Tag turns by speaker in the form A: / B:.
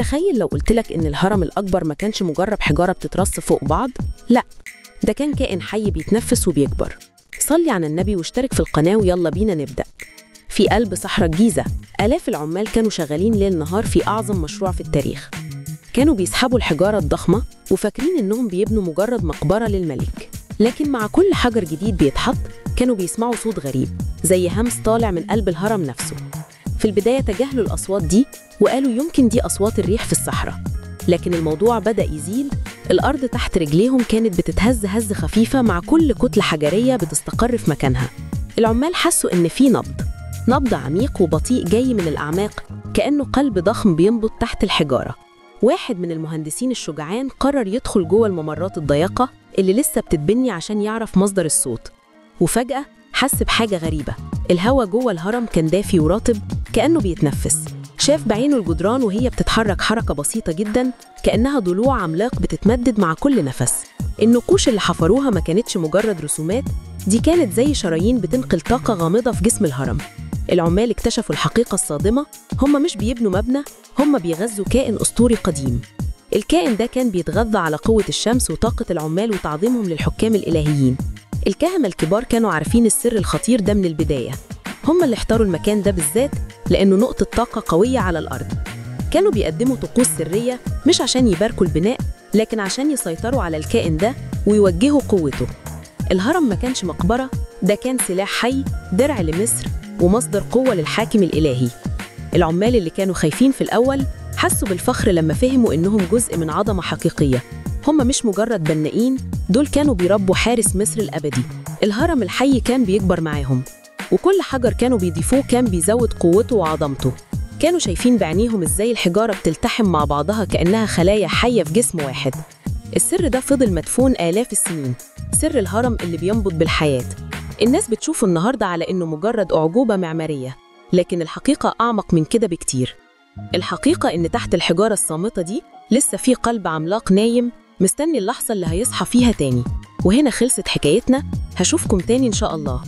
A: متخيل لو قلتلك إن الهرم الأكبر ما كانش مجرد حجارة بتترص فوق بعض؟ لأ، ده كان كائن حي بيتنفس وبيكبر. صلي على النبي واشترك في القناة ويلا بينا نبدأ. في قلب صحراء الجيزة آلاف العمال كانوا شغالين ليل نهار في أعظم مشروع في التاريخ. كانوا بيسحبوا الحجارة الضخمة وفاكرين إنهم بيبنوا مجرد مقبرة للملك، لكن مع كل حجر جديد بيتحط كانوا بيسمعوا صوت غريب زي همس طالع من قلب الهرم نفسه. في البداية تجاهلوا الأصوات دي وقالوا يمكن دي أصوات الريح في الصحراء، لكن الموضوع بدأ يزيد. الأرض تحت رجليهم كانت بتتهز هزة خفيفة مع كل كتلة حجرية بتستقر في مكانها. العمال حسوا إن في نبض عميق وبطيء جاي من الأعماق، كأنه قلب ضخم بينبض تحت الحجارة. واحد من المهندسين الشجعان قرر يدخل جوه الممرات الضيقة اللي لسه بتتبني عشان يعرف مصدر الصوت، وفجأة حس بحاجة غريبة. الهواء جوه الهرم كان دافي ورطب كأنه بيتنفس. شاف بعينه الجدران وهي بتتحرك حركة بسيطة جدا كأنها ضلوع عملاق بتتمدد مع كل نفس. النقوش اللي حفروها ما كانتش مجرد رسومات، دي كانت زي شرايين بتنقل طاقة غامضة في جسم الهرم. العمال اكتشفوا الحقيقة الصادمة، هم مش بيبنوا مبنى، هم بيغذوا كائن أسطوري قديم. الكائن ده كان بيتغذى على قوة الشمس وطاقة العمال وتعظيمهم للحكام الإلهيين. الكهنة الكبار كانوا عارفين السر الخطير ده من البداية، هم اللي اختاروا المكان ده بالذات لأنه نقطة طاقة قوية على الأرض. كانوا بيقدموا طقوس سرية مش عشان يباركوا البناء، لكن عشان يسيطروا على الكائن ده ويوجهوا قوته. الهرم ما كانش مقبرة، ده كان سلاح حي، درع لمصر ومصدر قوة للحاكم الإلهي. العمال اللي كانوا خايفين في الأول حسوا بالفخر لما فهموا إنهم جزء من عظمة حقيقية. هم مش مجرد بنائين، دول كانوا بيربوا حارس مصر الأبدي. الهرم الحي كان بيكبر معاهم، وكل حجر كانوا بيضيفوه كان بيزود قوته وعظمته. كانوا شايفين بعينيهم إزاي الحجارة بتلتحم مع بعضها كأنها خلايا حية في جسم واحد. السر ده فضل مدفون آلاف السنين، سر الهرم اللي بينبض بالحياة. الناس بتشوفه النهاردة على إنه مجرد أعجوبة معمارية، لكن الحقيقة أعمق من كده بكتير. الحقيقة إن تحت الحجارة الصامتة دي لسه في قلب عملاق نايم مستني اللحظة اللي هيصحى فيها تاني. وهنا خلصت حكايتنا، هشوفكم تاني إن شاء الله.